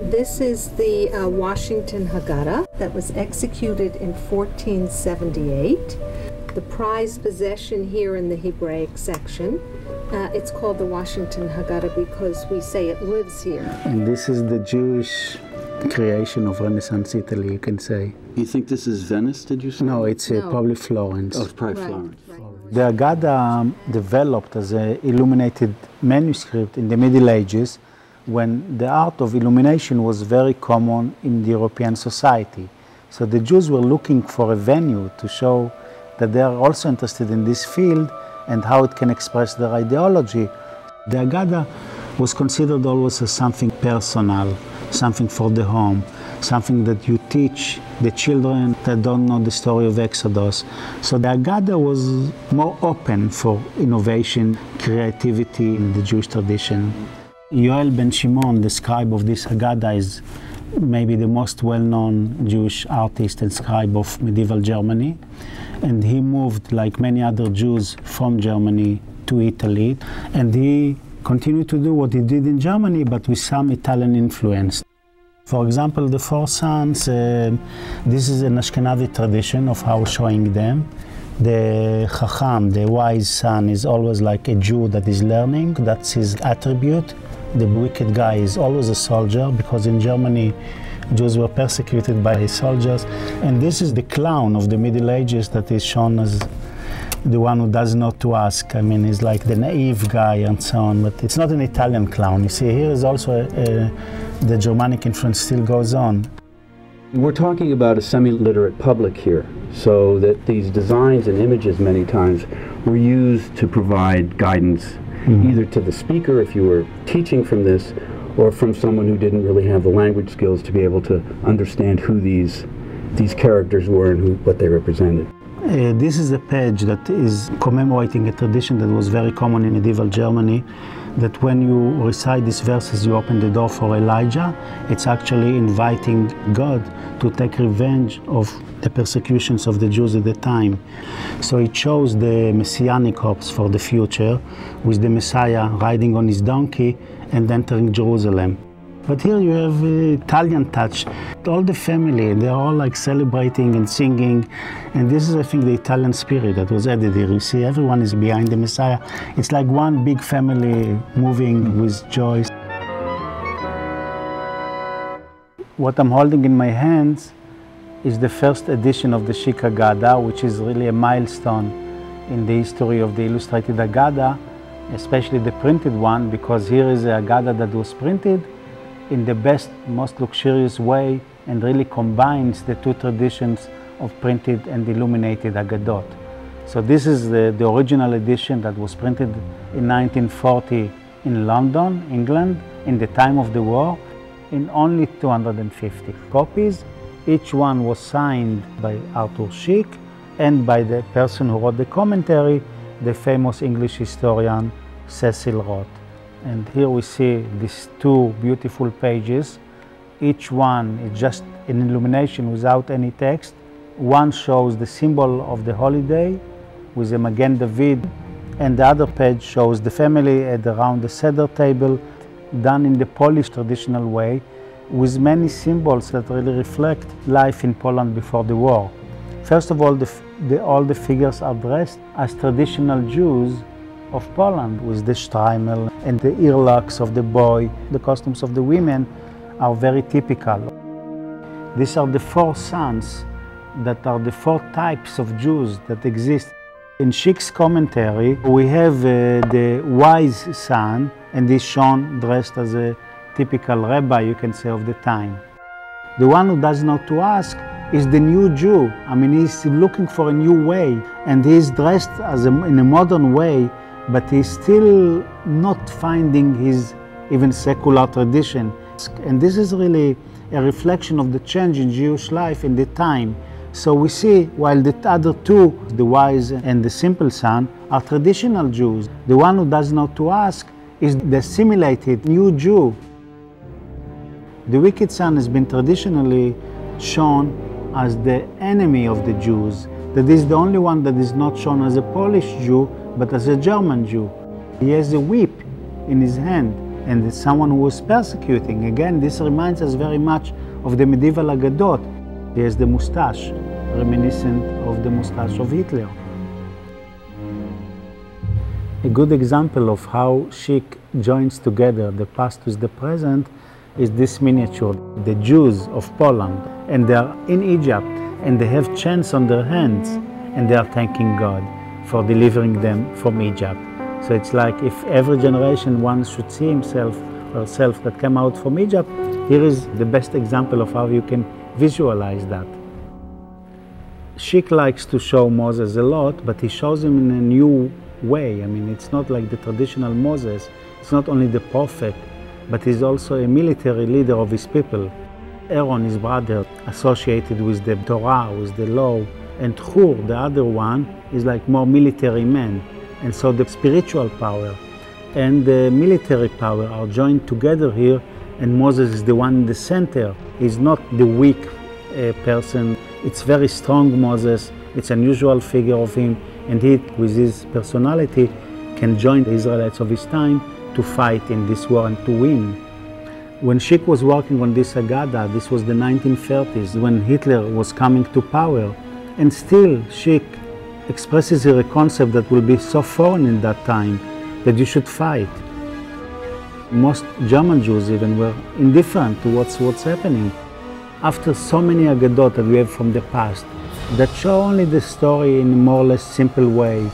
This is the Washington Haggadah that was executed in 1478. The prized possession here in the Hebraic section. It's called the Washington Haggadah because we say it lives here. And this is the Jewish creation of Renaissance Italy, you can say. You think this is Venice, did you say? No, it's probably Florence. Oh, it's probably Florence. Right. The Haggadah developed as an illuminated manuscript in the Middle Ages when the art of illumination was very common in the European society. So the Jews were looking for a venue to show that they are also interested in this field and how it can express their ideology. The Haggadah was considered always as something personal, something for the home, something that you teach the children that don't know the story of Exodus. So the Haggadah was more open for innovation, creativity in the Jewish tradition. Yoel ben Shimon, the scribe of this Haggadah, is maybe the most well-known Jewish artist and scribe of medieval Germany. And he moved, like many other Jews, from Germany to Italy. And he continued to do what he did in Germany, but with some Italian influence. For example, the four sons, this is an Ashkenazi tradition of how showing them. The Chacham, the wise son, is always like a Jew that is learning. That's his attribute. The wicked guy is always a soldier, because in Germany, Jews were persecuted by his soldiers. And this is the clown of the Middle Ages that is shown as the one who does not to ask. I mean, he's like the naive guy and so on, but it's not an Italian clown. You see, here is also the Germanic influence still goes on. We're talking about a semi-literate public here, so that these designs and images many times were used to provide guidance, either to the speaker if you were teaching from this, or from someone who didn't really have the language skills to be able to understand who these characters were and what they represented. This is a page that is commemorating a tradition that was very common in medieval Germany, that when you recite these verses, you open the door for Elijah. It's actually inviting God to take revenge of the persecutions of the Jews at the time. So it shows the messianic hopes for the future, with the Messiah riding on his donkey and entering Jerusalem. But here you have an Italian touch. All the family, they're all like celebrating and singing. And this is, I think, the Italian spirit that was added here. You see, everyone is behind the Messiah. It's like one big family moving with joy. What I'm holding in my hands is the first edition of the Szyk Haggadah, which is really a milestone in the history of the illustrated Haggadah, especially the printed one, because here is a Haggadah that was printed in the best, most luxurious way, and really combines the two traditions of printed and illuminated Haggadot. So this is the original edition that was printed in 1940 in London, England, in the time of the war, in only 250 copies. Each one was signed by Arthur Szyk and by the person who wrote the commentary, the famous English historian Cecil Roth. And here we see these two beautiful pages. Each one is just an illumination without any text. One shows the symbol of the holiday with a Magen David, and the other page shows the family around the Seder table, done in the Polish traditional way, with many symbols that really reflect life in Poland before the war. First of all, all the figures are dressed as traditional Jews of Poland, with the shtreimel and the earlocks of the boy. The costumes of the women are very typical. These are the four sons that are the four types of Jews that exist. In Szyk's commentary, we have the wise son, and he's shown dressed as a typical rabbi, you can say, of the time. The one who does not to ask is the new Jew. I mean, he's looking for a new way, and he's dressed as in a modern way, but he's still not finding his even secular tradition. And this is really a reflection of the change in Jewish life in the time. So we see, while the other two, the wise and the simple son, are traditional Jews, the one who does not to ask is the assimilated new Jew. The wicked son has been traditionally shown as the enemy of the Jews. That is the only one that is not shown as a Polish Jew, but as a German Jew. He has a whip in his hand, and it's someone who was persecuting. Again, this reminds us very much of the medieval Haggadot. He has the mustache, reminiscent of the mustache of Hitler. A good example of how Szyk joins together the past with the present is this miniature. The Jews of Poland, and they are in Egypt, and they have chains on their hands, and they are thanking God for delivering them from Egypt. So it's like if every generation one should see himself or herself that came out from Egypt, here is the best example of how you can visualize that. Szyk likes to show Moses a lot, but he shows him in a new way. I mean, it's not like the traditional Moses. It's not only the prophet, but he's also a military leader of his people. Aaron, his brother, associated with the Torah, with the law, and Hur, the other one, is like more military man. And so the spiritual power and the military power are joined together here, and Moses is the one in the center. He's not the weak person. It's very strong Moses. It's an unusual figure of him, and he, with his personality, can join the Israelites of his time to fight in this war and to win. When Szyk was working on this Haggadah, this was the 1930s, when Hitler was coming to power, and still Szyk expresses here a concept that will be so foreign in that time, that you should fight. Most German Jews even were indifferent to what's happening. After so many Haggadot that we have from the past, that show only the story in a more or less simple way,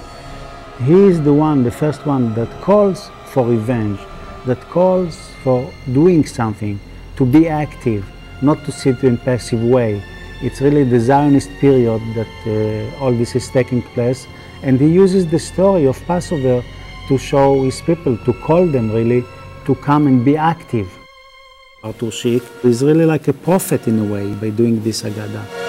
he is the one, the first one, that calls for revenge, that calls for doing something, to be active, not to sit in passive way. It's really the Zionist period that all this is taking place, and he uses the story of Passover to show his people, to call them really to come and be active. Arthur Szyk is really like a prophet in a way by doing this Haggadah.